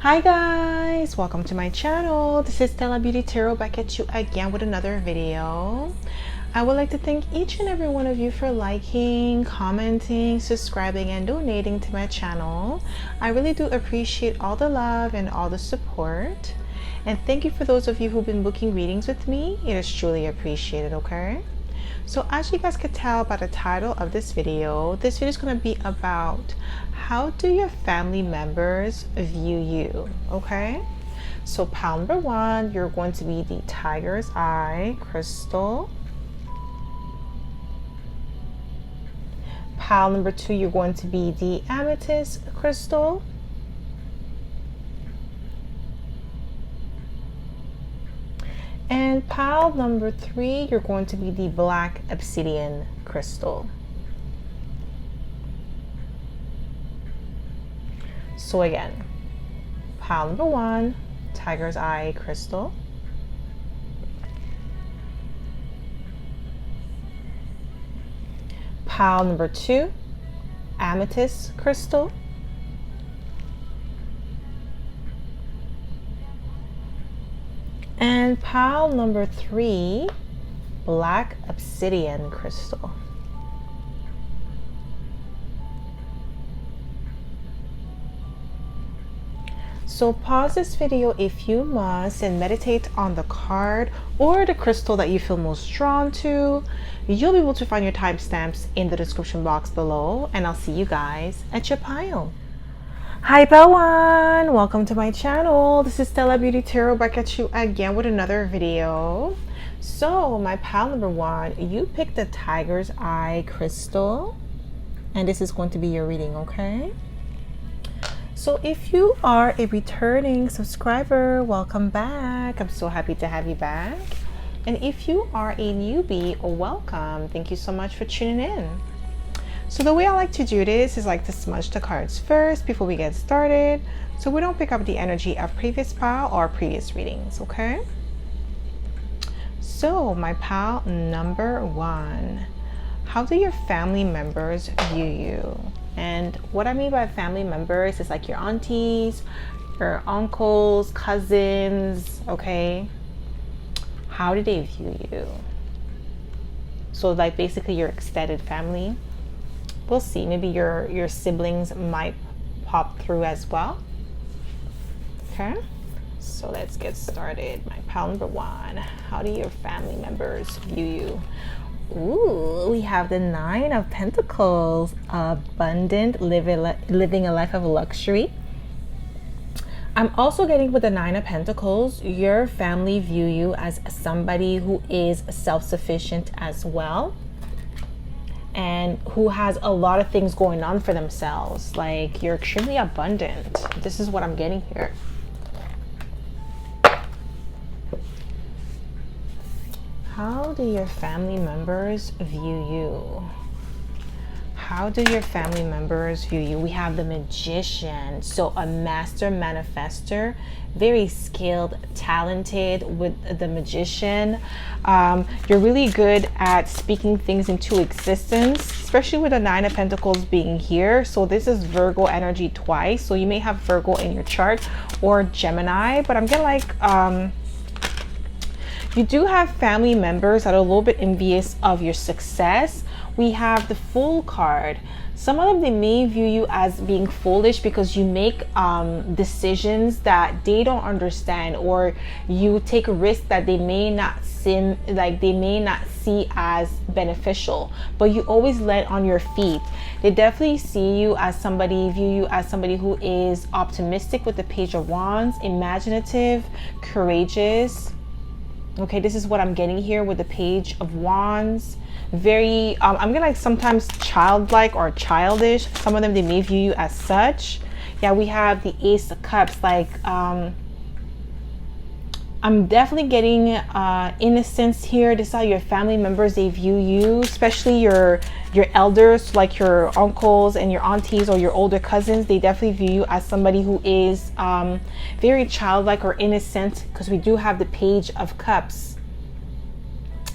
Hi guys, welcome to my channel. This is Stella Beauty Tarot back at you again with another video. I would like to thank each and every one of you for liking, commenting, subscribing, and donating to my channel. I really do appreciate all the love and all the support. And thank you for those of you who've been booking readings with me. It is truly appreciated, okay? So as you guys could tell by the title of this video is going to be about how do your family members view you, okay? So pile number one, you're going to be the Tiger's Eye crystal. Pile number two, you're going to be the Amethyst crystal. And pile number three, you're going to be the Black Obsidian crystal. So again, pile number one, Tiger's Eye crystal. Pile number two, Amethyst crystal. And pile number three, Black Obsidian crystal. So pause this video if you must and meditate on the card or the crystal that you feel most drawn to. You'll be able to find your timestamps in the description box below, and I'll see you guys at your pile. Hi everyone, welcome to my channel. This is Stella Beauty Tarot back at you again with another video. So my pile number one, you picked the Tiger's Eye crystal, and this is going to be your reading, okay? So if you are a returning subscriber, welcome back. I'm so happy to have you back. And if you are a newbie, welcome. Thank you so much for tuning in. So the way I like to do this is like to smudge the cards first before we get started, so we don't pick up the energy of previous pile or previous readings, okay? So my pile number one, how do your family members view you? And what I mean by family members is like your aunties, your uncles, cousins, okay? How do they view you? So like basically your extended family. We'll see, maybe your siblings might pop through as well. Okay, so let's get started. My pile number one, how do your family members view you? Ooh, we have the Nine of Pentacles, abundant, living a life of luxury. I'm also getting with the Nine of Pentacles, your family view you as somebody who is self-sufficient as well, and who has a lot of things going on for themselves. Like you're extremely abundant. This is what I'm getting here. How do your family members view you? How do your family members view you? We have the Magician, so a master manifester, very skilled, talented with the Magician. You're really good at speaking things into existence, especially with the Nine of Pentacles being here. So this is Virgo energy twice, so you may have Virgo in your chart or Gemini, but I'm getting like you do have family members that are a little bit envious of your success. We have the Fool card. Some of them, they may view you as being foolish because you make decisions that they don't understand, or you take a risk that they may not see as beneficial, but you always land on your feet. They definitely see you as somebody, view you as somebody who is optimistic with the Page of Wands, imaginative, courageous. Okay, this is what I'm getting here with the Page of Wands. Very I'm gonna like sometimes childlike or childish. Some of them, they may view you as such. Yeah, we have the Ace of Cups. Like I'm definitely getting innocence here. This is how your family members, they view you, especially your elders, like your uncles and your aunties or your older cousins. They definitely view you as somebody who is very childlike or innocent, because we do have the Page of Cups.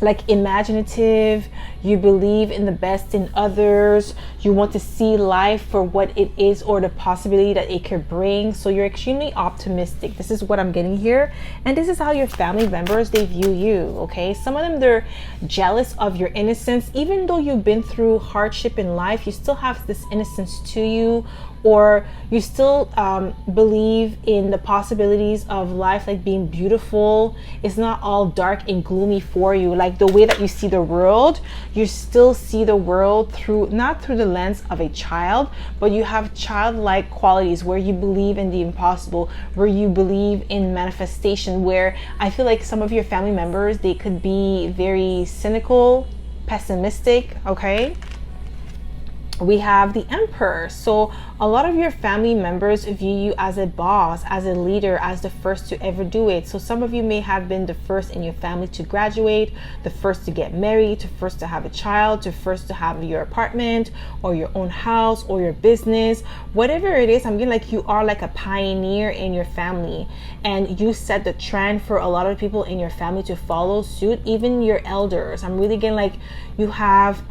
like imaginative, you believe in the best in others, you want to see life for what it is or the possibility that it could bring. So you're extremely optimistic. This is what I'm getting here, and this is how your family members, they view you. Okay, some of them, they're jealous of your innocence. Even though you've been through hardship in life, you still have this innocence to you, or you still believe in the possibilities of life, like being beautiful. It's not all dark and gloomy for you. Like the way that you see the world, you still see the world through, not through the lens of a child, but you have childlike qualities where you believe in the impossible, where you believe in manifestation, where I feel like some of your family members, they could be very cynical, pessimistic. Okay, we have the Emperor. So a lot of your family members view you as a boss, as a leader, as the first to ever do it. So some of you may have been the first in your family to graduate, the first to get married, the first to have a child, the first to have your apartment or your own house or your business, whatever it is. I'm getting like you are like a pioneer in your family, and you set the trend for a lot of people in your family to follow suit, even your elders. I'm really getting like you have,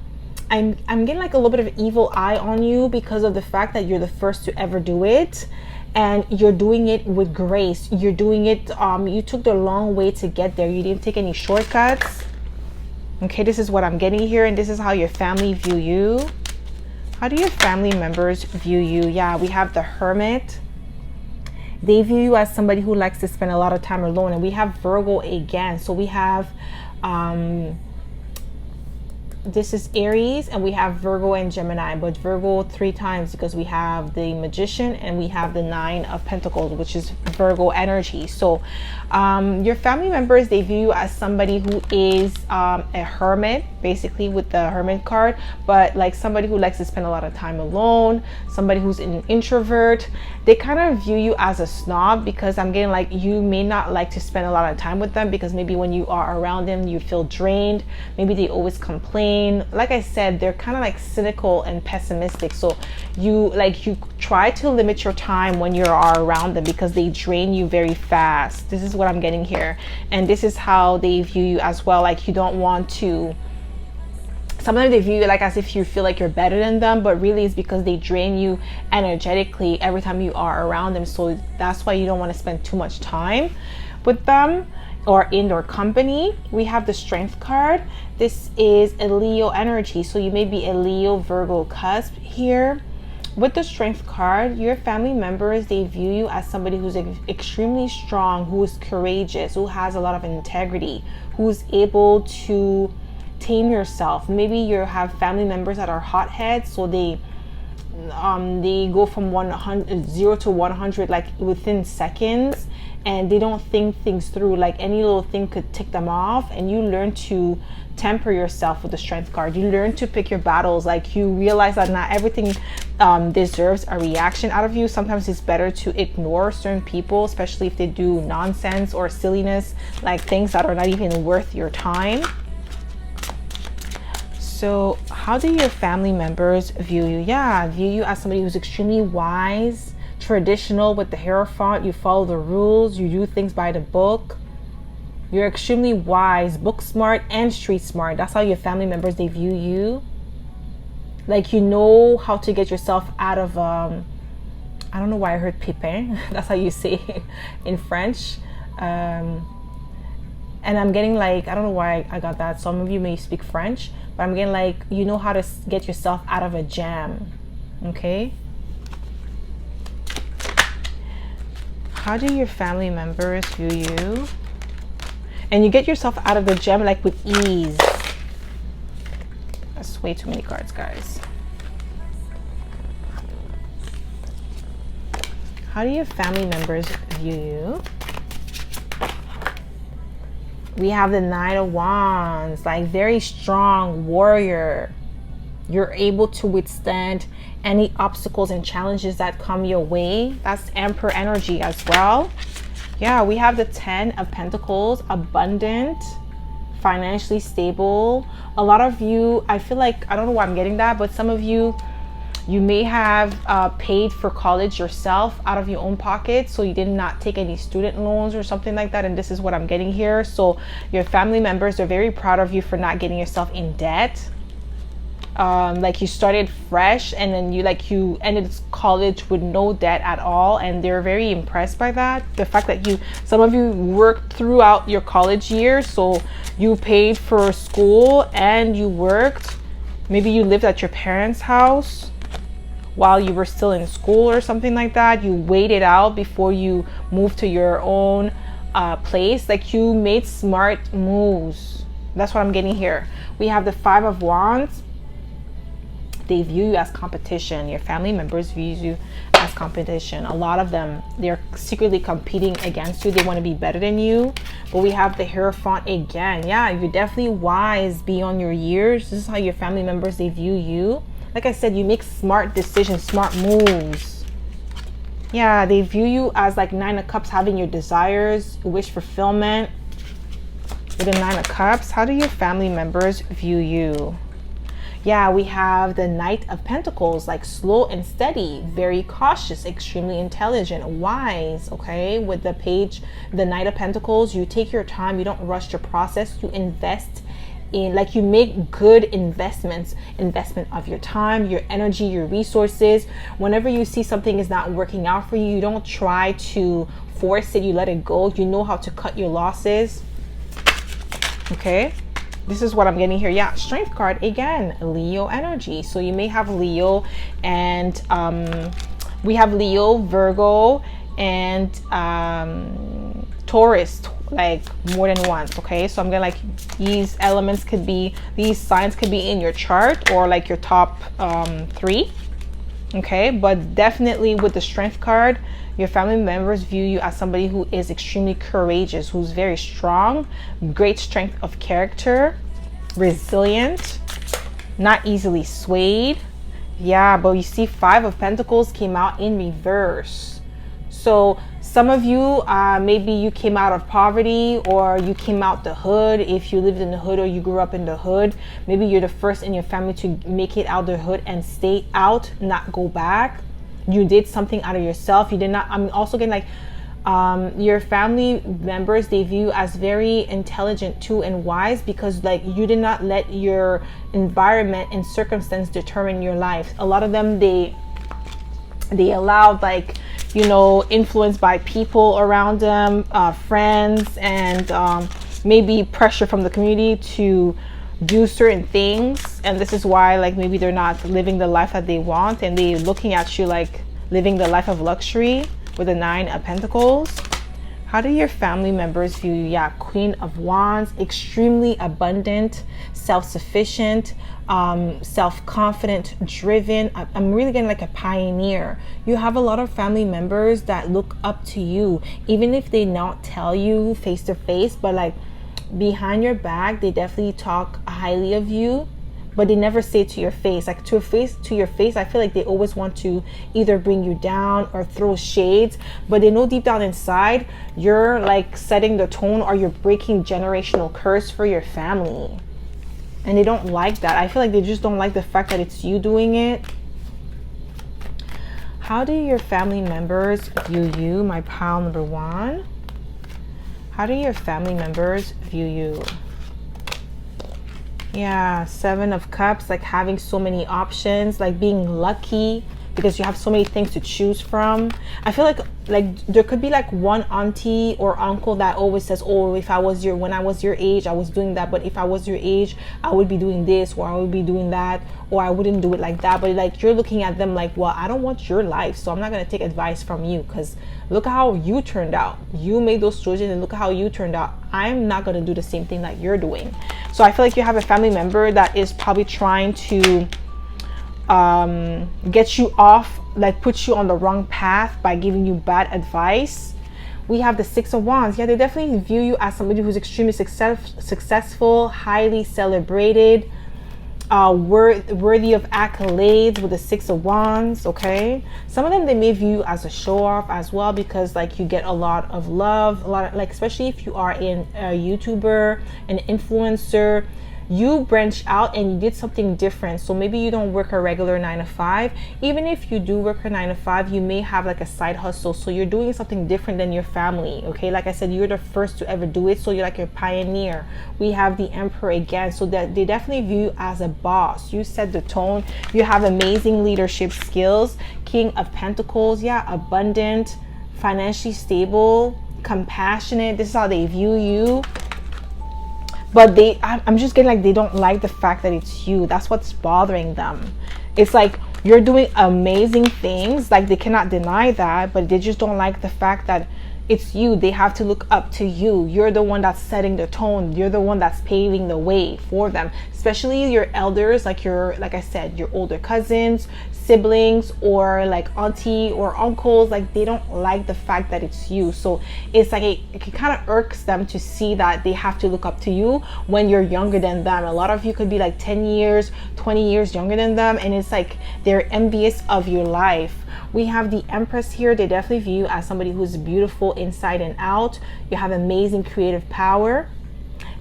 I'm getting like a little bit of evil eye on you because of the fact that you're the first to ever do it, and you're doing it with grace. You're doing it, you took the long way to get there. You didn't take any shortcuts. Okay, this is what I'm getting here, and this is how your family view you. How do your family members view you? Yeah, we have the Hermit. They view you as somebody who likes to spend a lot of time alone, and we have Virgo again. So we have this is Aries, and we have Virgo and Gemini, but Virgo 3 times because we have the Magician and we have the 9 of Pentacles, which is Virgo energy. So your family members, they view you as somebody who is a hermit, basically, with the Hermit card, but like somebody who likes to spend a lot of time alone, somebody who's an introvert. They kind of view you as a snob because I'm getting like you may not like to spend a lot of time with them because maybe when you are around them you feel drained. Maybe they always complain. Like I said, they're kind of like cynical and pessimistic. So you try to limit your time when you are around them because they drain you very fast. This is what I'm getting here, and this is how they view you as well. Like you don't want to, sometimes they view you like as if you feel like you're better than them, but really it's because they drain you energetically every time you are around them. So that's why you don't want to spend too much time with them or in their company. We have the Strength card. This is a Leo energy, so you may be a Leo Virgo cusp here. With the Strength card, your family members, they view you as somebody who's extremely strong, who is courageous, who has a lot of integrity, who's able to tame yourself. Maybe you have family members that are hotheads, so they go from 0 to 100 like within seconds, and they don't think things through. Like any little thing could tick them off, and you learn to temper yourself with the Strength card. You learn to pick your battles. Like you realize that not everything deserves a reaction out of you. Sometimes it's better to ignore certain people, especially if they do nonsense or silliness, like things that are not even worth your time. So how do your family members view you? Yeah, view you as somebody who's extremely wise, traditional with the Hierophant. You follow the rules, you do things by the book. You're extremely wise, book smart and street smart. That's how your family members, they view you. Like you know how to get yourself out of I don't know why I heard pépin. That's how you say it in French. And I'm getting like, I don't know why I got that. Some of you may speak French, but I'm getting like, you know how to get yourself out of a jam. Okay. How do your family members view you? And you get yourself out of the jam like with ease. That's way too many cards, guys. How do your family members view you? We have the 9 of Wands, like very strong warrior. You're able to withstand any obstacles and challenges that come your way. That's Emperor energy as well. Yeah, we have the 10 of Pentacles, abundant, financially stable. A lot of you, I feel like, I don't know why I'm getting that, but some of you, You may have paid for college yourself out of your own pocket, so you did not take any student loans or something like that. And this is what I'm getting here. So your family members are very proud of you for not getting yourself in debt. Like you started fresh, and then you ended college with no debt at all, and they're very impressed by that. The fact that some of you worked throughout your college years, so you paid for school and you worked. Maybe you lived at your parents' house while you were still in school or something like that. You waited out before you moved to your own place. Like you made smart moves. That's what I'm getting here. We have the 5 of Wands. They view you as competition. Your family members view you as competition. A lot of them, they're secretly competing against you. They want to be better than you. But we have the Hierophant again. Yeah, you're definitely wise beyond your years. This is how your family members, they view you. Like I said, you make smart decisions, smart moves. Yeah, they view you as like 9 of Cups, having your desires, wish fulfillment. With the 9 of Cups, how do your family members view you? Yeah, we have the Knight of Pentacles, like slow and steady, very cautious, extremely intelligent, wise, okay? With the page, the Knight of Pentacles, you take your time, you don't rush your process, you invest in, like you make good investment of your time, your energy, your resources. Whenever you see something is not working out for you, you don't try to force it, you let it go. You know how to cut your losses, okay? This is what I'm getting here. Yeah, Strength card again, Leo energy. So you may have Leo, and we have Leo, Virgo, and Taurus, like more than once. Okay, so I'm gonna like these elements could be, these signs could be in your chart or like your top 3. Okay, but definitely with the Strength card, your family members view you as somebody who is extremely courageous, who's very strong, great strength of character, resilient, not easily swayed. Yeah, but you see 5 of Pentacles came out in reverse. So some of you, maybe you came out of poverty, or you came out the hood. If you lived in the hood or you grew up in the hood, maybe you're the first in your family to make it out the hood and stay out, not go back. You did something out of yourself. You did not, I'm also getting like your family members, they view you as very intelligent too and wise, because like you did not let your environment and circumstance determine your life. A lot of them, they allowed, like, you know, influence by people around them, friends, and maybe pressure from the community to do certain things. And this is why, like, maybe they're not living the life that they want, and they're looking at you like living the life of luxury with the 9 of Pentacles. How do your family members view you? Yeah, Queen of Wands, extremely abundant, self-sufficient, self-confident, driven. I'm really getting like a pioneer. You have a lot of family members that look up to you, even if they not tell you face to face, but like behind your back, they definitely talk highly of you, but they never say it to your face. Like to your face, I feel like they always want to either bring you down or throw shades, but they know deep down inside you're like setting the tone, or you're breaking generational curse for your family. And they don't like that. I feel like they just don't like the fact that it's you doing it. How do your family members view you, my pile number 1? How do your family members view you? Yeah, 7 of Cups, like having so many options, like being lucky because you have so many things to choose from. I feel like there could be like one auntie or uncle that always says, oh, if I was when I was your age, I was doing that, but if I was your age, I would be doing this, or I would be doing that, or I wouldn't do it like that. But like you're looking at them like, well, I don't want your life, so I'm not going to take advice from you, because look how you turned out. You made those choices and look how you turned out. I'm not going to do the same thing that you're doing. So I feel like you have a family member that is probably trying to get you off, like put you on the wrong path by giving you bad advice. We have the 6 of Wands. Yeah, they definitely view you as somebody who's extremely successful, highly celebrated, worthy of accolades with the 6 of Wands. Okay, some of them, they may view you as a show off as well, because like you get a lot of love, a lot of, like, especially if you are a YouTuber, an influencer, you branched out and you did something different. So maybe you don't work a regular 9 to 5. Even if you do work a 9 to 5, you may have like a side hustle. So you're doing something different than your family. Okay, like I said, you're the first to ever do it. So you're like a pioneer. We have the Emperor again. So that they definitely view you as a boss. You set the tone. You have amazing leadership skills. King of Pentacles, yeah, abundant, financially stable, compassionate. This is how they view you. But I'm just getting like they don't like the fact that it's you. That's what's bothering them. It's like you're doing amazing things, like they cannot deny that, but they just don't like the fact that it's you. They have to look up to you. You're the one that's setting the tone. You're the one that's paving the way for them, especially your elders, like like I said, your older cousins, siblings, or like auntie or uncles. Like they don't like the fact that it's you. So it's like it kind of irks them to see that they have to look up to you when you're younger than them. A lot of you could be like 10 years, 20 years younger than them, and it's like they're envious of your life. We have the Empress here. They definitely view you as somebody who's beautiful inside and out. You have amazing creative power.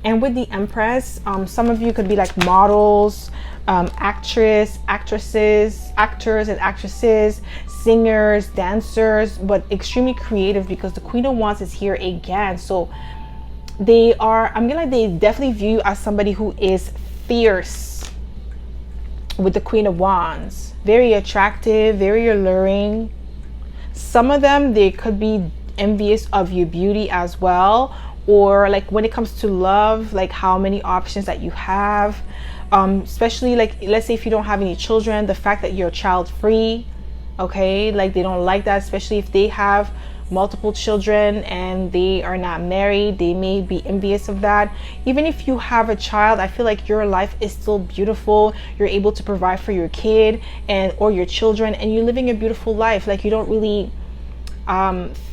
And with the Empress, some of you could be like models, actors and actresses, singers, dancers, but extremely creative because the Queen of Wands is here again. So they definitely view you as somebody who is fierce with the Queen of Wands. Very attractive, very alluring. Some of them, they could be envious of your beauty as well, or like when it comes to love, like how many options that you have, especially like let's say if you don't have any children, the fact that you're child free. Okay, like they don't like that, especially if they have multiple children and they are not married. They may be envious of that. Even if you have a child, I feel like your life is still beautiful. You're able to provide for your kid and or your children, and you're living a beautiful life. Like you don't really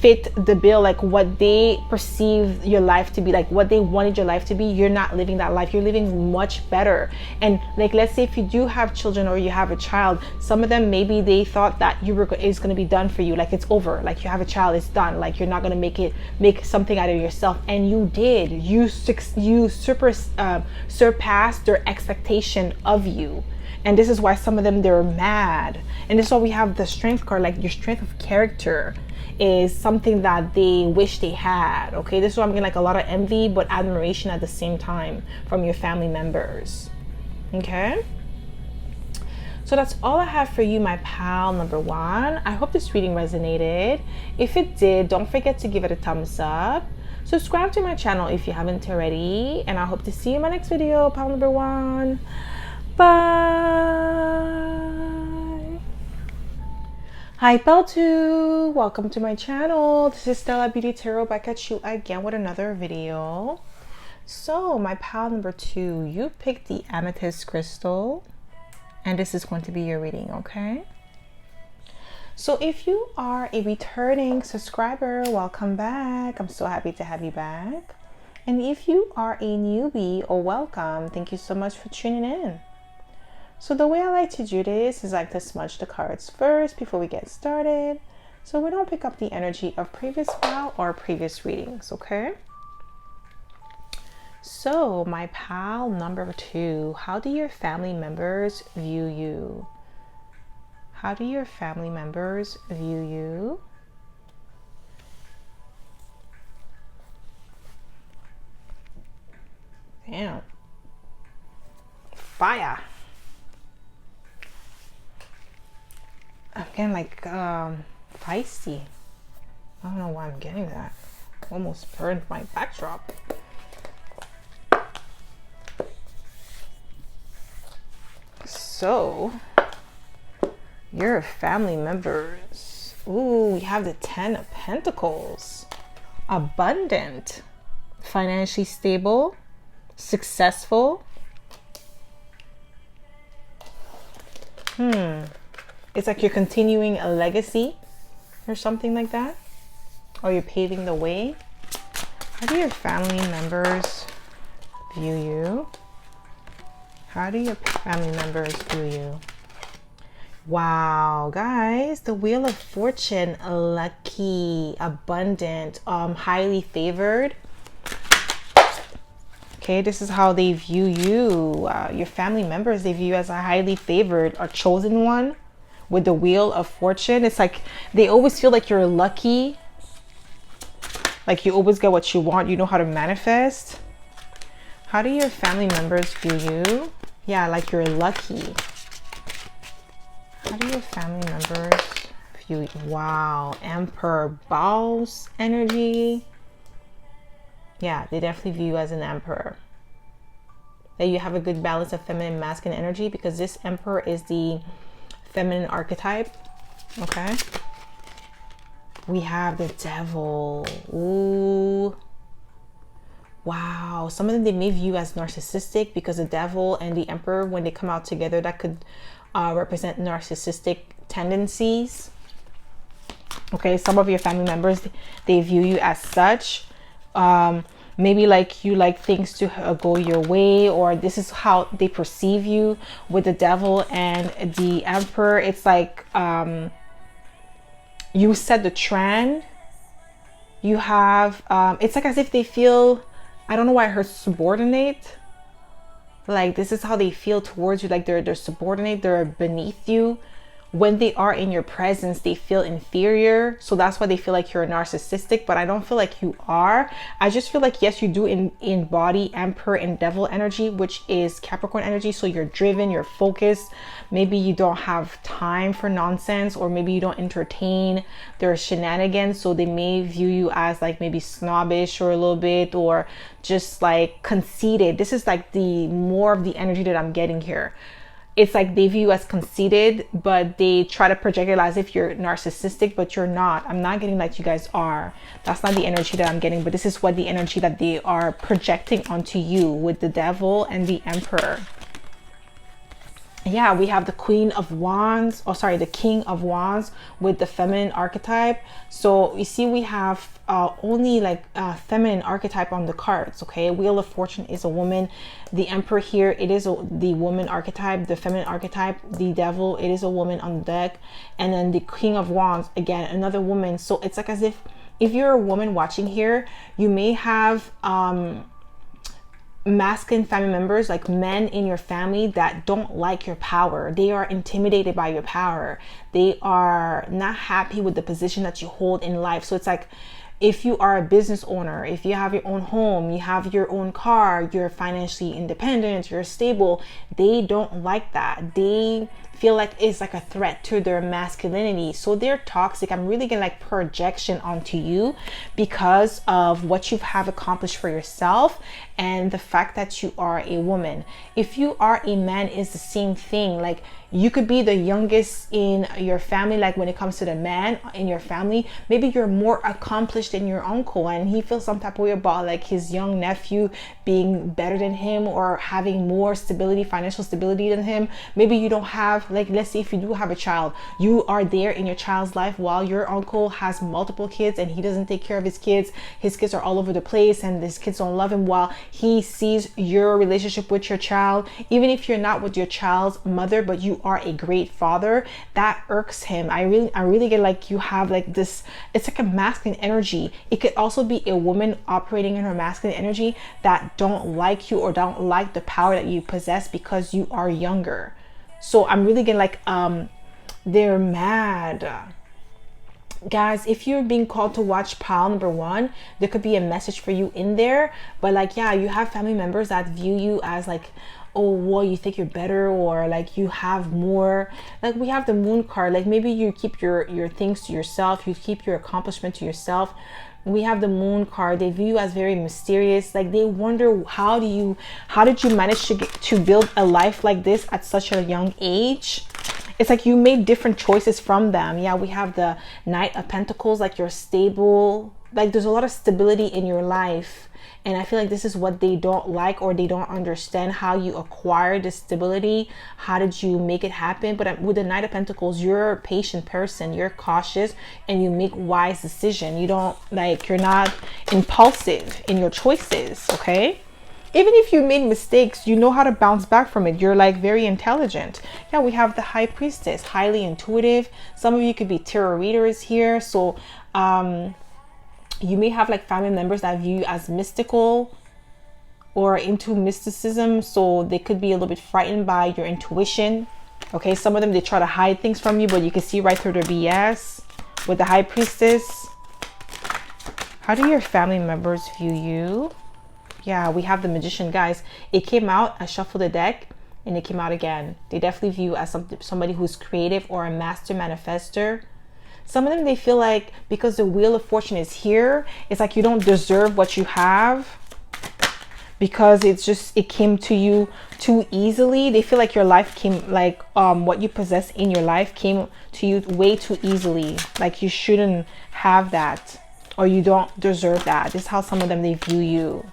fit the bill, like what they perceive your life to be, like what they wanted your life to be. You're not living that life. You're living much better. And like let's say if you do have children or you have a child, some of them maybe they thought that it's going to be done for you, like it's over, like you have a child, it's done, like you're not going to make something out of yourself, and you did. You surpassed their expectation of you. And this is why some of them, they're mad. And this is why we have the Strength card, like your strength of character is something that they wish they had. Okay, this is why I'm getting like a lot of envy but admiration at the same time from your family members. Okay, so that's all I have for you, my pal number one. I hope this reading resonated. If it did, don't forget to give it a thumbs up. Subscribe to my channel if you haven't already, and I hope to see you in my next video, pal number one. Bye. Hi pal 2, welcome to my channel. This is Stella Beauty Tarot, back at you again with another video. So my pal number 2, you picked the amethyst crystal, and this is going to be your reading. Okay, so if you are a returning subscriber, welcome back. I'm so happy to have you back. And if you are a newbie, or welcome, thank you so much for tuning in. So the way I like to do this is I like to smudge the cards first before we get started, so we don't pick up the energy of previous file or previous readings. Okay, so my pal number 2, how do your family members view you? How do your family members view you? Damn, fire. I'm getting like feisty. I don't know why I'm getting that. Almost burned my backdrop. So your family members. Ooh, we have the 10 of Pentacles. Abundant, financially stable, successful. It's like you're continuing a legacy or something like that, or you're paving the way. How do your family members view you? How do your family members view you? Wow, guys, the Wheel of Fortune, lucky, abundant, highly favored. Okay, this is how they view you. Your family members, they view you as a highly favored or chosen one with the wheel of fortune. It's like they always feel like you're lucky, like you always get what you want. You know how to manifest. How do your family members view you? Yeah, like you're lucky. How do your family members view you? Wow, Emperor, boss energy. Yeah, they definitely view you as an emperor. That you have a good balance of feminine and masculine energy, because this emperor is the feminine archetype. Okay. We have the devil. Ooh. Wow. Some of them, they may view you as narcissistic, because the devil and the emperor, when they come out together, that could represent narcissistic tendencies. Okay. Some of your family members, they view you as such. Maybe like you like things to go your way, or this is how they perceive you. With the devil and the emperor, it's like you set the trend. You have it's like as if they feel, I don't know why I heard subordinate. Like this is how they feel towards you, like they're subordinate, they're beneath you. When they are in your presence, they feel inferior. So that's why they feel like you're narcissistic, but I don't feel like you are. I just feel like, yes, you do embody emperor and devil energy, which is Capricorn energy. So you're driven, you're focused. Maybe you don't have time for nonsense, or maybe you don't entertain their shenanigans. So they may view you as like maybe snobbish or a little bit, or just like conceited. This is like the more of the energy that I'm getting here. It's like they view you as conceited, but they try to project it as if you're narcissistic, but you're not. I'm not getting like you guys are. That's not the energy that I'm getting, but this is what the energy that they are projecting onto you with the devil and the emperor. Yeah, we have the Queen of Wands, oh sorry, the King of Wands with the feminine archetype. So you see, we have only like feminine archetype on the cards. Okay, Wheel of Fortune is a woman. The Emperor here, it is the woman archetype. The feminine archetype, the Devil, it is a woman on the deck. And then the King of Wands, again, another woman. So it's like as if you're a woman watching here, you may have masculine family members, like men in your family, that don't like your power. They are intimidated by your power. They are not happy with the position that you hold in life. So it's like, if you are a business owner, if you have your own home, you have your own car, you're financially independent, you're stable, they don't like that. They feel like it's like a threat to their masculinity. So they're toxic. I'm really getting like projection onto you because of what you have accomplished for yourself and the fact that you are a woman. If you are a man, is the same thing. Like, you could be the youngest in your family. Like when it comes to the man in your family, maybe you're more accomplished than your uncle, and he feels some type of way about like his young nephew being better than him or having more stability, financial stability than him. Maybe you don't have, like, let's say if you do have a child, you are there in your child's life while your uncle has multiple kids and he doesn't take care of his kids. His kids are all over the place and his kids don't love him, while he sees your relationship with your child, even if you're not with your child's mother, but you are a great father, that irks him. I really get like you have like this, it's like a masculine energy. It could also be a woman operating in her masculine energy that don't like you or don't like the power that you possess because you are younger. So I'm really getting like they're mad. Guys, if you're being called to watch pile number 1, there could be a message for you in there. But like, yeah, you have family members that view you as like, oh, well, you think you're better, or like you have more. Like, we have the Moon card. Like, maybe you keep your things to yourself, you keep your accomplishment to yourself. We have the Moon card. They view you as very mysterious. Like, they wonder, how did you manage to build a life like this at such a young age? It's like you made different choices from them. Yeah, we have the Knight of Pentacles. Like, you're stable. Like, there's a lot of stability in your life. And I feel like this is what they don't like, or they don't understand how you acquire this stability. How did you make it happen? But with the Knight of Pentacles, you're a patient person. You're cautious and you make wise decisions. You don't, like, you're not impulsive in your choices, okay? Even if you made mistakes, you know how to bounce back from it. You're like very intelligent. Yeah, we have the High Priestess, highly intuitive. Some of you could be tarot readers here. So you may have like family members that view you as mystical, or into mysticism, so they could be a little bit frightened by your intuition. Okay, some of them, they try to hide things from you, but you can see right through their BS. With the High Priestess, how do your family members view you? Yeah, we have the Magician, guys. It came out, I shuffled the deck, and it came out again. They definitely view you as somebody who's creative or a master manifester. Some of them, they feel like because the Wheel of Fortune is here, it's like you don't deserve what you have because it came to you too easily. They feel like your life came, like what you possess in your life came to you way too easily. Like you shouldn't have that, or you don't deserve that. This is how some of them, they view you.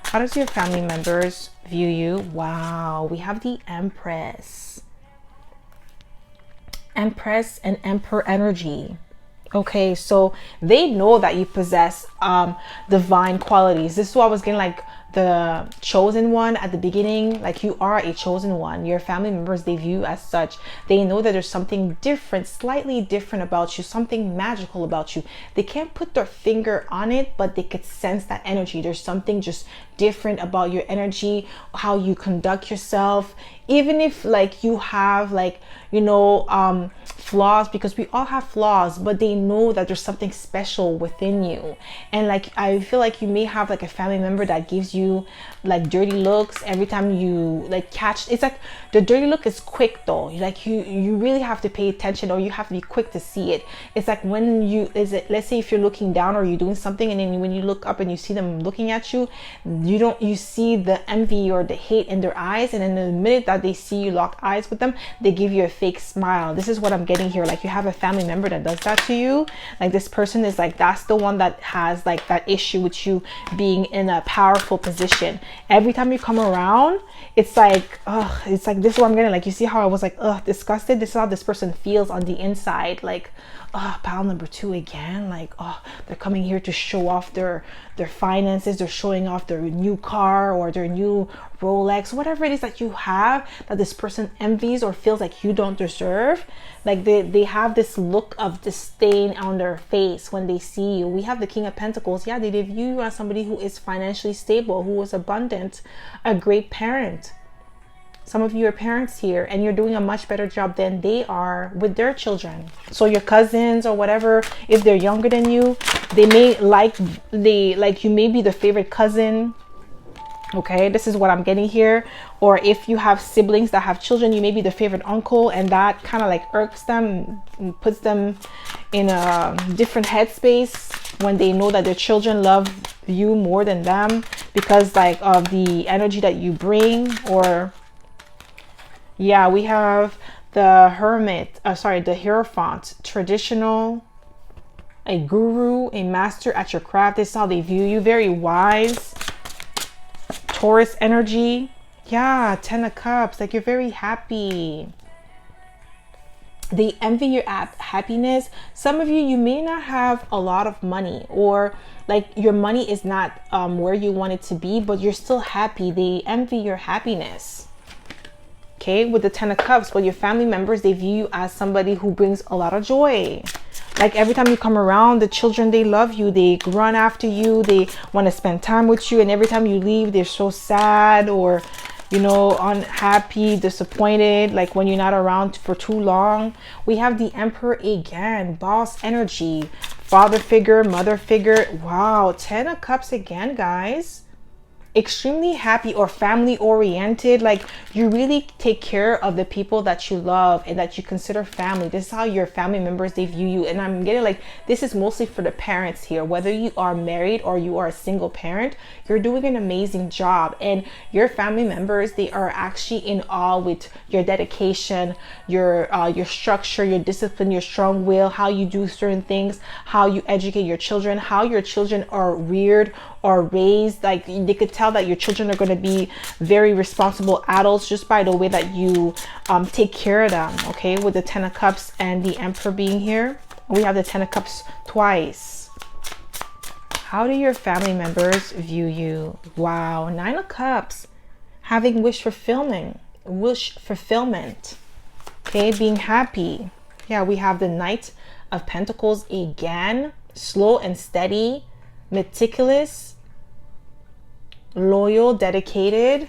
How does your family members view you? Wow, we have the Empress. Empress and Emperor energy. Okay, so they know that you possess divine qualities. This is what I was getting, like the chosen one at the beginning. Like you are a chosen one. Your family members, they view you as such. They know that there's something different, slightly different about you, something magical about you. They can't put their finger on it, but they could sense that energy. There's something just different about your energy, how you conduct yourself, even if like you have like, you know, flaws, because we all have flaws, but they know that there's something special within you. And like I feel like you may have like a family member that gives you like dirty looks every time you like catch. It's like the dirty look is quick though, like you really have to pay attention, or you have to be quick to see it. It's like when let's say if you're looking down or you're doing something, and then when you look up and you see them looking at you, you see the envy or the hate in their eyes, and then the minute that they see you lock eyes with them, they give you a fake smile. This is what I'm getting here. Like you have a family member that does that to you. Like this person is like, that's the one that has like that issue with you being in a powerful position. Every time you come around, it's like, oh, it's like, this is what I'm getting. Like you see how I was like, oh, disgusted. This is how this person feels on the inside. Like, oh, pile number 2 again. Like, oh, they're coming here to show off their finances. They're showing off their new car or their new Rolex, whatever it is that you have that this person envies or feels like you don't deserve. Like they have this look of disdain on their face when they see you. We have the King of Pentacles. Yeah, they view you as somebody who is financially stable, who is abundant, a great parent. Some of you are parents here, and you're doing a much better job than they are with their children. So your cousins or whatever, if they're younger than you, they may like you may be the favorite cousin. Okay, this is what I'm getting here. Or if you have siblings that have children, you may be the favorite uncle, and that kind of like irks them and puts them in a different headspace when they know that their children love you more than them because like of the energy that you bring. Or yeah, we have the Hermit, the Hierophant, traditional, a guru, a master at your craft. This is how they view you. Very wise. Taurus energy. Yeah, 10 of Cups. Like you're very happy. They envy your happiness. Some of you may not have a lot of money, or like your money is not where you want it to be, but you're still happy. They envy your happiness. Okay, with the 10 of Cups, but your family members, they view you as somebody who brings a lot of joy. Like every time you come around, the children, they love you. They run after you. They want to spend time with you. And every time you leave, they're so sad or, you know, unhappy, disappointed. Like when you're not around for too long. We have the Emperor again, boss energy, father figure, mother figure. Wow, 10 of Cups again, guys. Extremely happy or family oriented. Like you really take care of the people that you love and that you consider family. This is how your family members, they view you. And I'm getting like, this is mostly for the parents here. Whether you are married or you are a single parent, you're doing an amazing job. And your family members, they are actually in awe with your dedication, your structure, your discipline, your strong will, how you do certain things, how you educate your children, how your children are reared or raised. Like they could tell that your children are going to be very responsible adults just by the way that you take care of them. Okay, with the 10 of Cups and the Emperor being here, we have the 10 of Cups twice. How do your family members view you? Wow, 9 of Cups, having wish fulfillment. Okay, being happy. Yeah, we have the Knight of Pentacles again, slow and steady, meticulous. loyal, dedicated.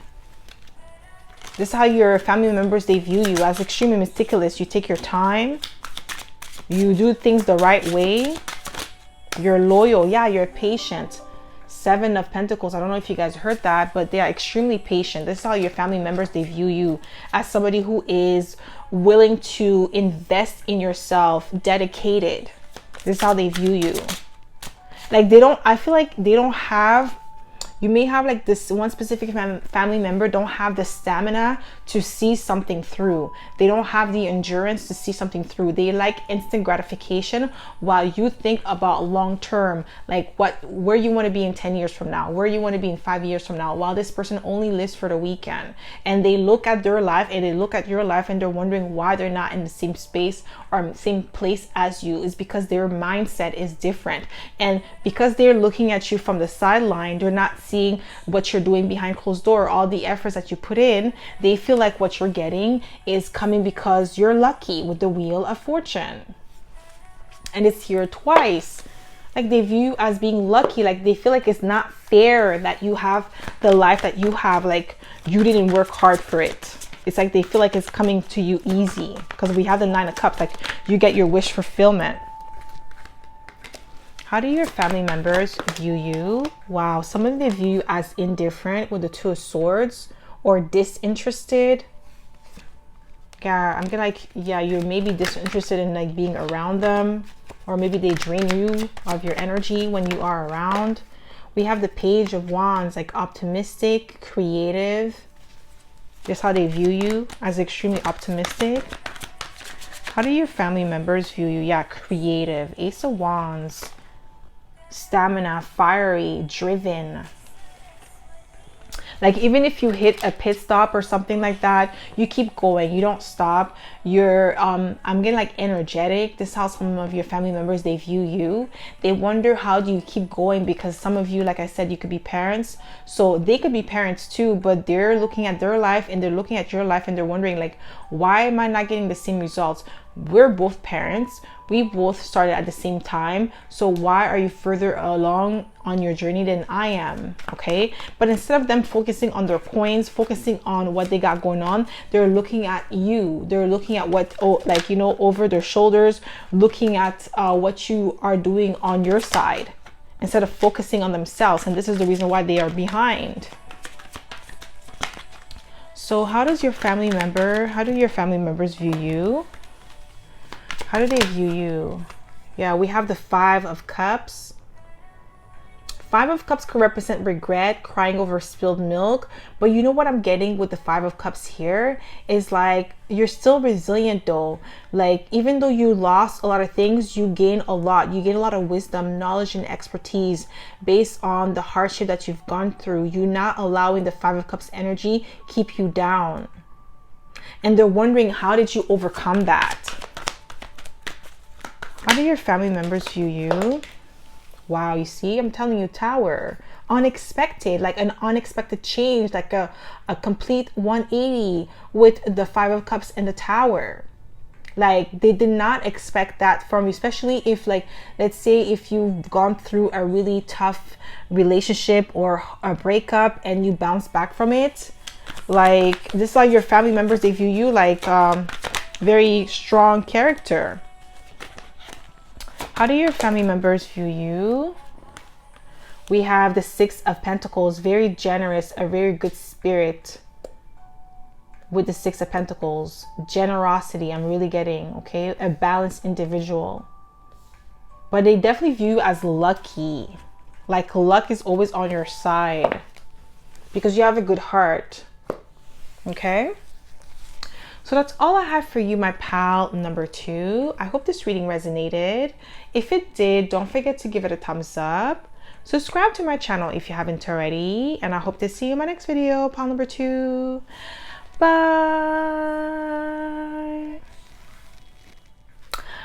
This is how your family members, they view you, as extremely meticulous. You take your time. You do things the right way. You're loyal. Yeah, you're patient. 7 of Pentacles. I don't know if you guys heard that, but they are extremely patient. This is how your family members, they view you, as somebody who is willing to invest in yourself, dedicated. This is how they view you. Like I feel like they don't have, you may have like this one specific family member don't have the stamina to see something through. They don't have the endurance to see something through. They like instant gratification, while you think about long term, like where you want to be in 10 years from now, where you want to be in 5 years from now, while this person only lives for the weekend. And they look at their life and they look at your life and they're wondering why they're not in the same space or same place as you. Is because their mindset is different. And because they're looking at you from the sideline, they're not seeing what you're doing behind closed door, all the efforts that you put in. They feel like what you're getting is coming because you're lucky with the Wheel of Fortune. And it's here twice. Like they view you as being lucky. Like they feel like it's not fair that you have the life that you have. Like you didn't work hard for it. It's like they feel like it's coming to you easy, because we have the 9 of Cups. Like you get your wish fulfillment. How do your family members view you? Wow, some of them view you as indifferent with the 2 of Swords, or disinterested. Yeah, I'm gonna like, yeah, you're maybe disinterested in like being around them, or maybe they drain you of your energy when you are around. We have the Page of Wands, like optimistic, creative. That's how they view you, as extremely optimistic. How do your family members view you? Yeah, creative. Ace of Wands. Stamina, fiery, driven. Like even if you hit a pit stop or something like that, you keep going, you don't stop. You're I'm getting like energetic. This is how some of your family members, they view you. They wonder how do you keep going, because some of you, like I said, you could be parents, so they could be parents too, but they're looking at their life and they're looking at your life and they're wondering like, why am I not getting the same results? We're both parents, we both started at the same time, so why are you further along on your journey than I am? Okay, but instead of them focusing on their coins, focusing on what they got going on, they're looking at you. They're looking at what, like, you know, over their shoulders, looking at what you are doing on your side instead of focusing on themselves. And this is the reason why they are behind. So how do your family members view you? How do they view you? Yeah, we have the 5 of Cups. 5 of Cups could represent regret, crying over spilled milk. But you know what I'm getting with the 5 of Cups here is like, you're still resilient though. Like even though you lost a lot of things, you gain a lot. You gain a lot of wisdom, knowledge, and expertise based on the hardship that you've gone through. You're not allowing the 5 of Cups energy keep you down. And they're wondering, how did you overcome that? How do your family members view you? Wow, you see, I'm telling you, Tower. Unexpected, like an unexpected change, like a complete 180 with the 5 of Cups and the Tower. Like they did not expect that from you, especially if, like, let's say if you've gone through a really tough relationship or a breakup and you bounce back from it. Like this is like your family members, they view you like very strong character. How do your family members view you? We have the 6 of Pentacles, very generous, a very good spirit with the 6 of Pentacles. Generosity, I'm really getting, okay? A balanced individual. But they definitely view you as lucky. Like luck is always on your side because you have a good heart, okay? So that's all I have for you, my pal number 2. I hope this reading resonated. If it did, don't forget to give it a thumbs up. Subscribe to my channel if you haven't already. And I hope to see you in my next video, pal number 2. Bye.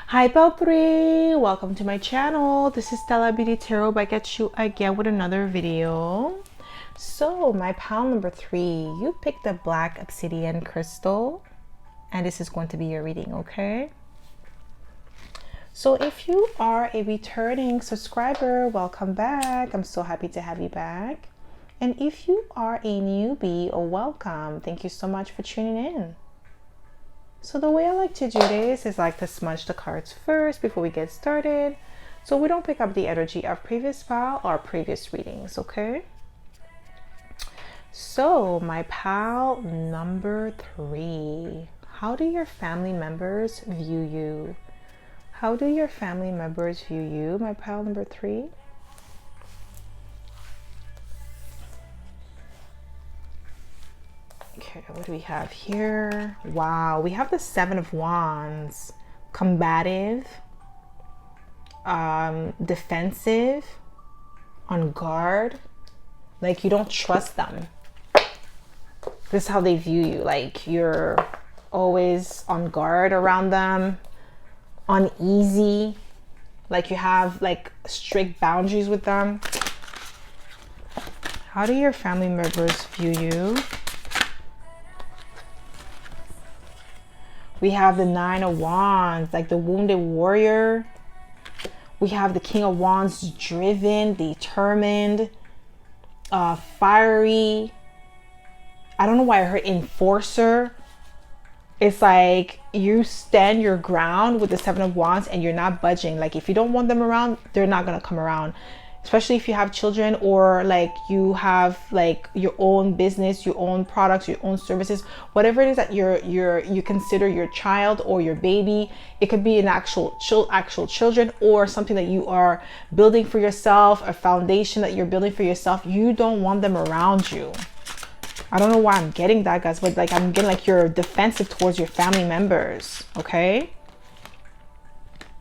Hi, pal 3. Welcome to my channel. This is Stella Beauty Tarot back at you again with another video. So my pal number 3, you picked a black obsidian crystal. And this is going to be your reading, okay? So if you are a returning subscriber, welcome back. I'm so happy to have you back. And if you are a newbie, welcome. Thank you so much for tuning in. So the way I like to do this is like to smudge the cards first before we get started, so we don't pick up the energy of previous pile or previous readings, okay? So my pile number 3. How do your family members view you? How do your family members view you, my pile number 3? Okay, what do we have here? Wow, we have the 7 of Wands. Combative, defensive, on guard. Like you don't trust them. This is how they view you. Like you're always on guard around them, uneasy. Like you have like strict boundaries with them. How do your family members view you? We have the 9 of Wands, like the wounded warrior. We have the King of Wands, driven, determined, fiery. I don't know why I heard enforcer. It's like you stand your ground with the 7 of Wands and you're not budging. Like if you don't want them around, they're not going to come around. Especially if you have children, or like you have like your own business, your own products, your own services, whatever it is that you consider your child or your baby. It could be an actual children, or something that you are building for yourself, a foundation that you're building for yourself. You don't want them around you. I don't know why I'm getting that, guys, but like I'm getting like you're defensive towards your family members, okay?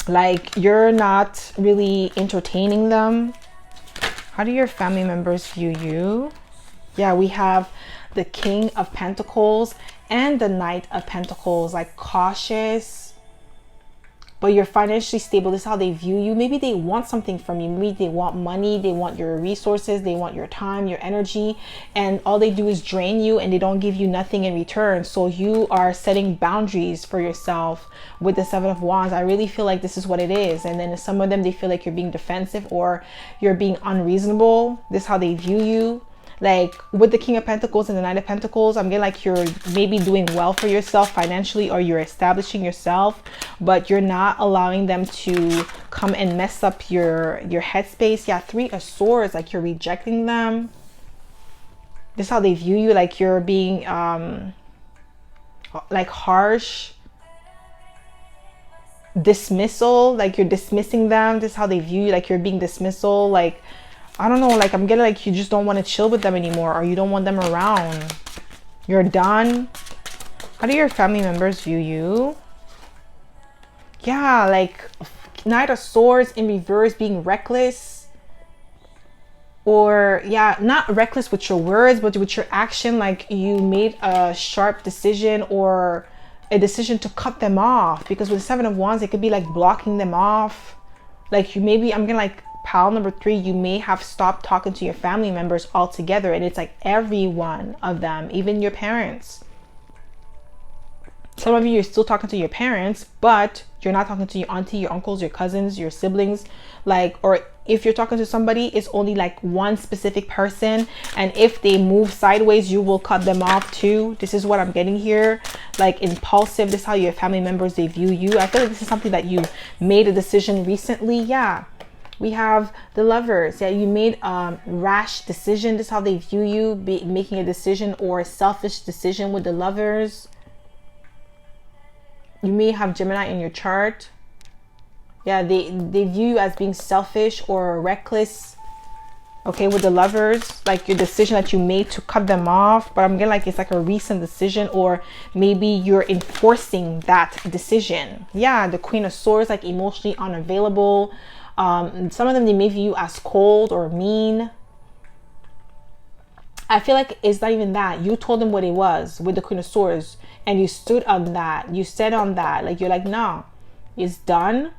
Like you're not really entertaining them. How do your family members view you? Yeah, we have the King of Pentacles and the Knight of Pentacles, like cautious, but you're financially stable. This is how they view you. Maybe they want something from you. Maybe they want money, they want your resources, they want your time, your energy, and all they do is drain you and they don't give you nothing in return. So you are setting boundaries for yourself with the 7 of Wands. I really feel like this is what it is. And then some of them, they feel like you're being defensive or you're being unreasonable. This is how they view you. Like with the King of Pentacles and the Knight of Pentacles, I'm getting like you're maybe doing well for yourself financially, or you're establishing yourself, but you're not allowing them to come and mess up your headspace. Yeah, 3 of Swords, like you're rejecting them. This is how they view you, like you're being like harsh, dismissal, like you're dismissing them. This is how they view you, like you're being dismissal. Like I don't know, like I'm getting like you just don't want to chill with them anymore, or you don't want them around. You're done. How do your family members view you? Yeah, like Knight of Swords in reverse, being reckless. Or yeah, not reckless with your words, but with your action. Like you made a sharp decision or a decision to cut them off, because with the 7 of Wands, it could be like blocking them off. Like you maybe, I'm gonna like pile number 3, you may have stopped talking to your family members altogether, and it's like every one of them, even your parents. Some of you are still talking to your parents, but you're not talking to your auntie, your uncles, your cousins, your siblings. Like, or if you're talking to somebody, it's only like one specific person, and if they move sideways, you will cut them off too. This is what I'm getting here. Like impulsive. This is how your family members, they view you. I feel like this is something that you made a decision recently. Yeah. We have the Lovers. Yeah, you made a rash decision. This is how they view you, making a decision or a selfish decision with the Lovers. You may have Gemini in your chart. Yeah, they view you as being selfish or reckless. Okay, with the Lovers, like your decision that you made to cut them off. But I'm getting like it's like a recent decision, or maybe you're enforcing that decision. Yeah, the Queen of Swords, like emotionally unavailable. Some of them, they may view you as cold or mean. I feel like it's not even that. You told them what it was with the Queen of Swords, and you stood on that. You said on that. Like you're like, no, it's done.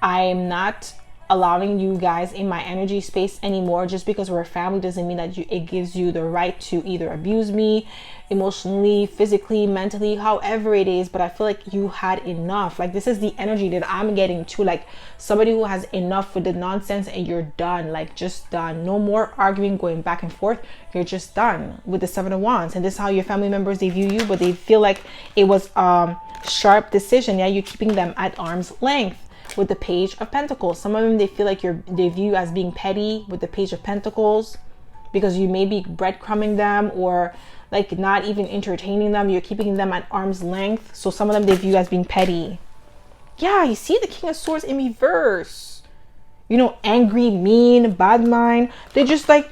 I am not allowing you guys in my energy space anymore. Just because we're family doesn't mean that it gives you the right to either abuse me emotionally, physically, mentally, however it is. But I feel like you had enough. Like, this is the energy that I'm getting to, like somebody who has enough with the nonsense, and you're done. Like, just done. No more arguing, going back and forth. You're just done with the Seven of Wands. And this is how your family members, they view you, but they feel like it was sharp decision. Yeah, you're keeping them at arm's length with the Page of Pentacles. Some of them, they feel like they view you as being petty with the Page of Pentacles, because you may be breadcrumbing them, or like not even entertaining them. You're keeping them at arm's length. So some of them, they view you as being petty. Yeah, you see the King of Swords in reverse. You know, angry, mean, bad mind. They just like,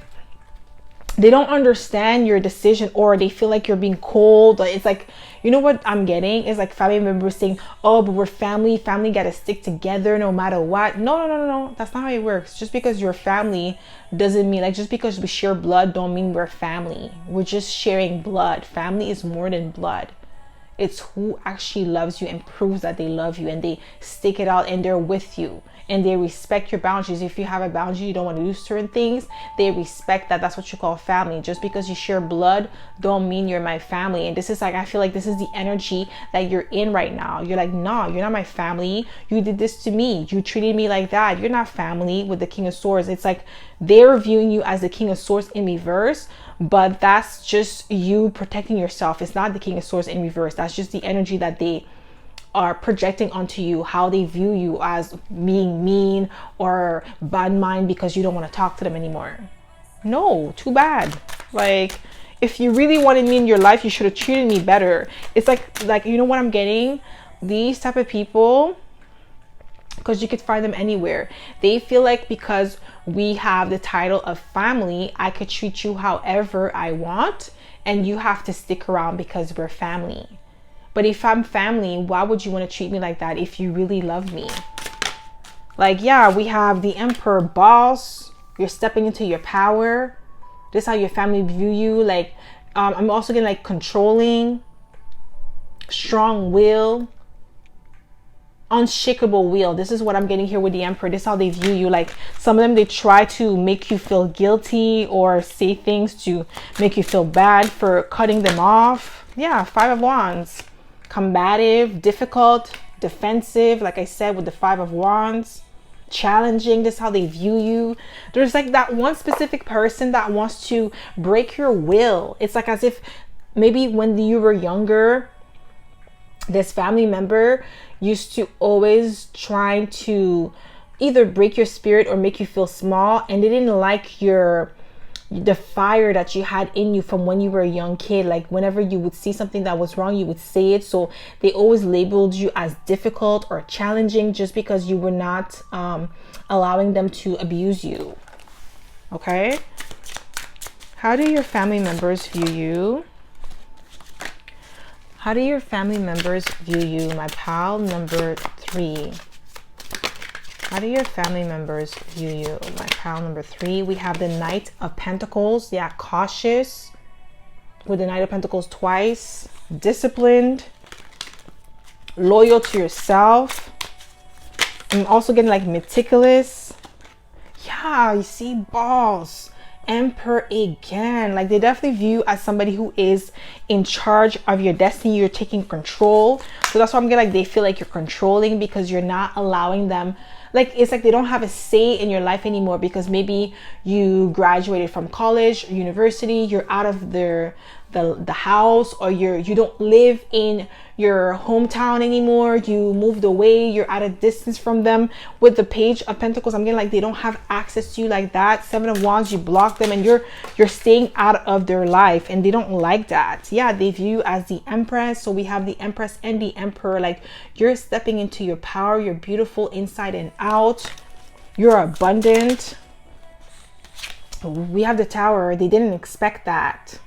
they don't understand your decision, or they feel like you're being cold. It's like, you know what I'm getting is like family members saying, oh, but we're family gotta stick together no matter what. No, that's not how it works. Just because you're family doesn't mean, like, just because we share blood don't mean we're family. We're just sharing blood. Family is more than blood. It's who actually loves you and proves that they love you, and they stick it out, and they're with you, and they respect your boundaries. If you have a boundary, you don't want to do certain things, they respect that. That's what you call family. Just because you share blood don't mean you're my family. And this is like, I feel like this is the energy that you're in right now. You're like, nah, you're not my family. You did this to me. You treated me like that. You're not family with the King of Swords. It's like they're viewing you as the King of Swords in reverse, but that's just you protecting yourself. It's not the King of Swords in reverse. That's just the energy that they are projecting onto you, how they view you as being mean or bad mind because you don't want to talk to them anymore. No, too bad. Like, if you really wanted me in your life, you should have treated me better. It's like, you know what I'm getting? These type of people, because you could find them anywhere, they feel like because we have the title of family, I could treat you however I want, and you have to stick around because we're family. But if I'm family, why would you want to treat me like that if you really love me? Like, yeah, we have the Emperor, boss. You're stepping into your power. This is how your family view you. Like, I'm also getting like controlling, strong will, unshakable will. This is what I'm getting here with the Emperor. This is how they view you. Like, some of them, they try to make you feel guilty or say things to make you feel bad for cutting them off. Yeah, Five of Wands. Combative, difficult, defensive, like I said with the Five of Wands. Challenging. This is how they view you. There's like that one specific person that wants to break your will. It's like as if maybe when you were younger, this family member used to always try to either break your spirit or make you feel small, and they didn't like the fire that you had in you from when you were a young kid. Like, whenever you would see something that was wrong, you would say it. So they always labeled you as difficult or challenging just because you were not allowing them to abuse you. Okay, how do your family members view you? How do your family members view you? My pal number 3. How do your family members view you? My pal number 3. We have the Knight of Pentacles. Yeah, cautious with the Knight of Pentacles twice. Disciplined. Loyal to yourself. I'm also getting like meticulous. Yeah, you see, boss. Emperor again. Like, they definitely view you as somebody who is in charge of your destiny. You're taking control. So that's why I'm getting like they feel like you're controlling, because you're not allowing them. Like, it's like they don't have a say in your life anymore, because maybe you graduated from college or university, you're out of the house, or you don't live in your hometown anymore, you moved away, you're at a distance from them. With the Page of Pentacles, I'm getting like they don't have access to you like that. Seven of Wands, you block them, and you're staying out of their life, and they don't like that. Yeah, they view you as the Empress. So we have the Empress and the Emperor. Like, you're stepping into your power. You're beautiful inside and out. You're abundant. We have the Tower. They didn't expect that.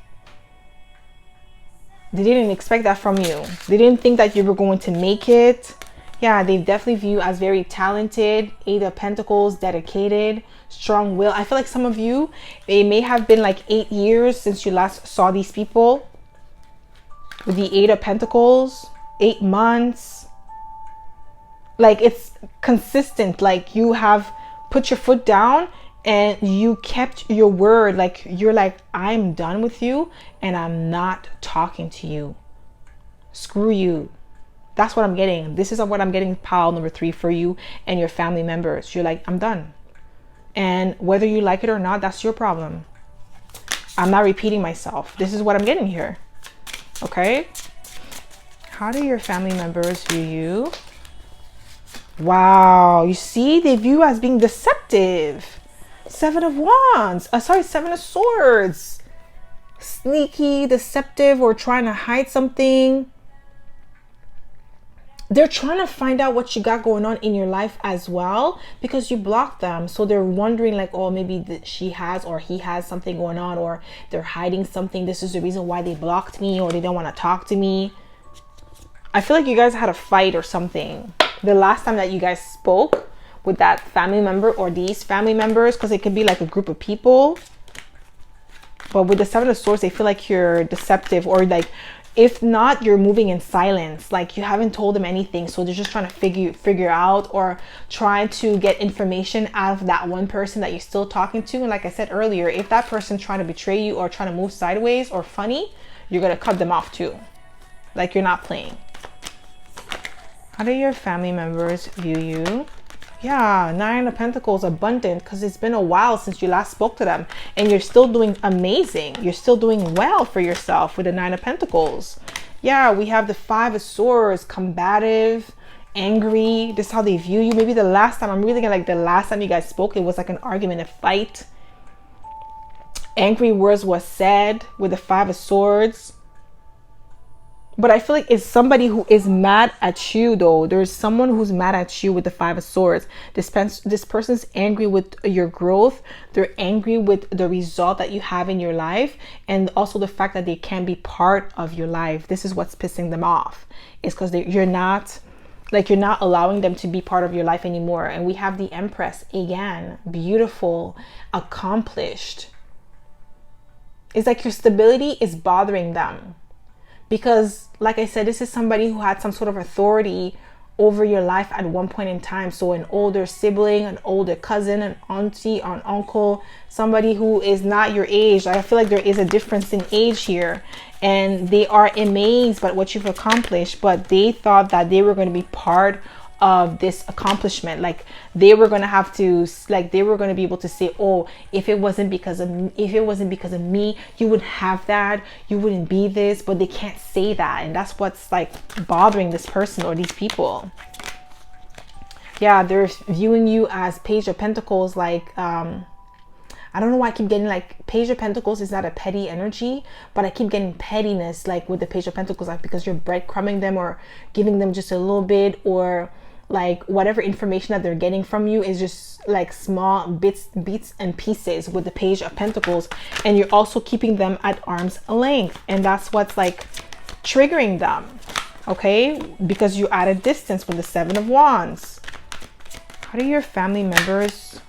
They didn't expect that from you. They didn't think that you were going to make it. Yeah, they definitely view you as very talented. Eight of Pentacles, dedicated, strong will. I feel like some of you, it may have been like 8 years since you last saw these people. With the Eight of Pentacles, 8 months. Like, it's consistent. Like, you have put your foot down and you kept your word. Like, you're like, I'm done with you and I'm not talking to you. Screw you. That's what I'm getting. This is what I'm getting, pile number 3 for you and your family members. You're like, I'm done. And whether you like it or not, that's your problem. I'm not repeating myself. This is what I'm getting here. Okay? How do your family members view you? Wow, you see, they view you as being deceptive. 7 of Wands. Sorry, 7 of Swords. Sneaky, deceptive, or trying to hide something. They're trying to find out what you got going on in your life as well, because you blocked them. So they're wondering like, oh, maybe she has or he has something going on, or they're hiding something. This is the reason why they blocked me, or they don't want to talk to me. I feel like you guys had a fight or something the last time that you guys spoke with that family member or these family members, because it could be like a group of people. But with the 7 of Swords, they feel like you're deceptive, or like, if not, you're moving in silence. Like, you haven't told them anything, so they're just trying to figure out, or trying to get information out of that one person that you're still talking to. And like I said earlier, if that person's trying to betray you or trying to move sideways or funny, you're gonna cut them off too. Like, you're not playing. How do your family members view you? Yeah, 9 of Pentacles, abundant, because it's been a while since you last spoke to them and you're still doing amazing. You're still doing well for yourself with the 9 of Pentacles. Yeah, we have the 5 of Swords, combative, angry. This is how they view you. Maybe the last time, I'm really gonna like the last time you guys spoke, it was like an argument, a fight. Angry words was said with the 5 of Swords. But I feel like it's somebody who is mad at you though. There's someone who's mad at you with the 5 of Swords. This person's angry with your growth. They're angry with the result that you have in your life. And also the fact that they can't be part of your life. This is what's pissing them off. It's because you're not allowing them to be part of your life anymore. And we have the Empress again. Beautiful, accomplished. It's like your stability is bothering them. Because, like I said, this is somebody who had some sort of authority over your life at one point in time. So an older sibling, an older cousin, an auntie, or an uncle, somebody who is not your age. I feel like there is a difference in age here. And they are amazed by what you've accomplished. But they thought that they were going to be part of this accomplishment. Like, they were going to have to, like, they were going to be able to say, oh, if it wasn't because of me, you wouldn't have that, you wouldn't be this. But they can't say that, and that's what's like bothering this person or these people. Yeah, they're viewing you as Page of Pentacles. Like, I don't know why I keep getting like Page of Pentacles is not a petty energy, but I keep getting pettiness like with the Page of Pentacles, like because you're breadcrumbing them or giving them just a little bit, or like whatever information that they're getting from you is just like small bits and pieces with the Page of Pentacles. And you're also keeping them at arm's length, and that's what's like triggering them, okay? Because you at a distance with the 7 of Wands. How do your family members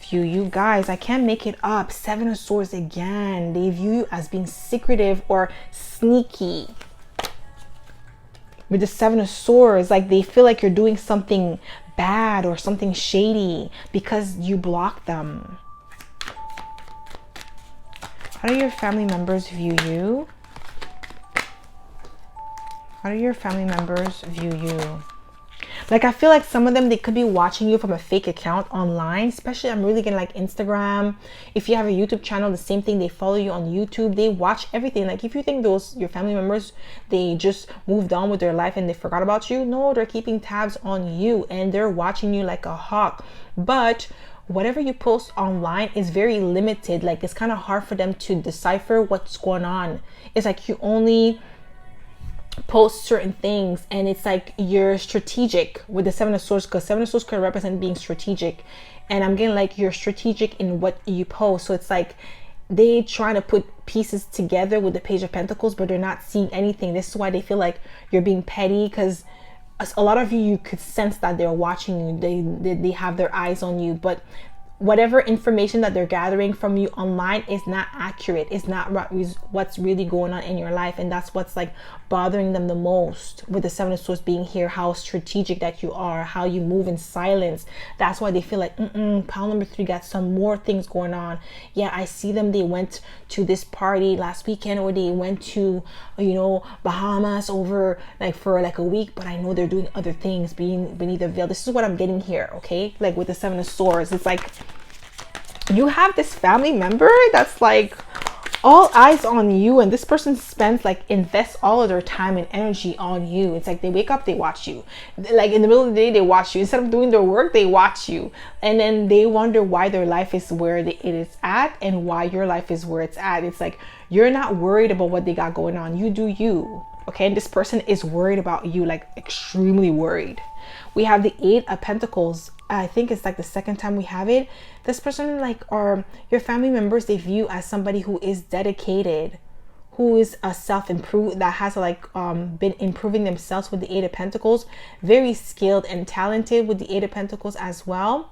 view you? Guys, I can't make it up. 7 of Swords again. They view you as being secretive or sneaky. With the 7 of Swords, like they feel like you're doing something bad or something shady because you block them. How do your family members view you? How do your family members view you? Like, I feel like some of them, they could be watching you from a fake account online. Especially, I'm really getting like Instagram. If you have a YouTube channel, the same thing. They follow you on YouTube. They watch everything. Like, if you think your family members, they just moved on with their life and they forgot about you. No, they're keeping tabs on you and they're watching you like a hawk. But whatever you post online is very limited. Like, it's kind of hard for them to decipher what's going on. It's like you only post certain things, and it's like you're strategic with the 7 of Swords, because 7 of Swords could represent being strategic, and I'm getting like you're strategic in what you post. So it's like they try to put pieces together with the Page of Pentacles, but they're not seeing anything. This is why they feel like you're being petty, because a lot of you could sense that they're watching you. They have their eyes on you, but whatever information that they're gathering from you online is not accurate. It's not what's really going on in your life. And that's what's like bothering them the most with the Seven of Swords being here, how strategic that you are, how you move in silence. That's why they feel like pile number 3 got some more things going on. Yeah, I see them. They went to this party last weekend, or they went to, you know, Bahamas over like for like a week, but I know they're doing other things being beneath the veil. This is what I'm getting here. Okay, like with the Seven of Swords, it's like you have this family member that's like all eyes on you, and this person spends like invests all of their time and energy on you. It's like they wake up, they watch you, like in the middle of the day they watch you, instead of doing their work they watch you, and then they wonder why their life is where it is at and why your life is where it's at. It's like you're not worried about what they got going on. You do you. Okay, and this person is worried about you, like extremely worried. We have the 8 of Pentacles. I think it's like the second time we have it. This person, like, or your family members, they view as somebody who is dedicated, who is a self-improve, that has like been improving themselves with the 8 of Pentacles, very skilled and talented with the 8 of Pentacles as well.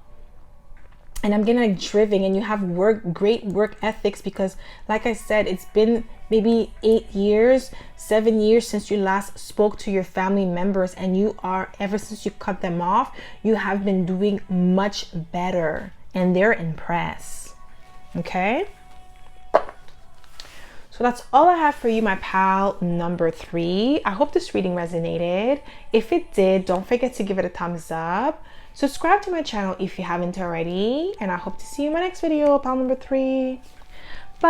And I'm getting like driven, and you have great work ethics, because like I said, it's been maybe 8 years, 7 years since you last spoke to your family members, and you are, ever since you cut them off, you have been doing much better, and they're impressed. Okay, so that's all I have for you, my pal number 3. I hope this reading resonated. If it did, don't forget to give it a thumbs up. Subscribe to my channel if you haven't already, and I hope to see you in my next video, pal number 3. Bye.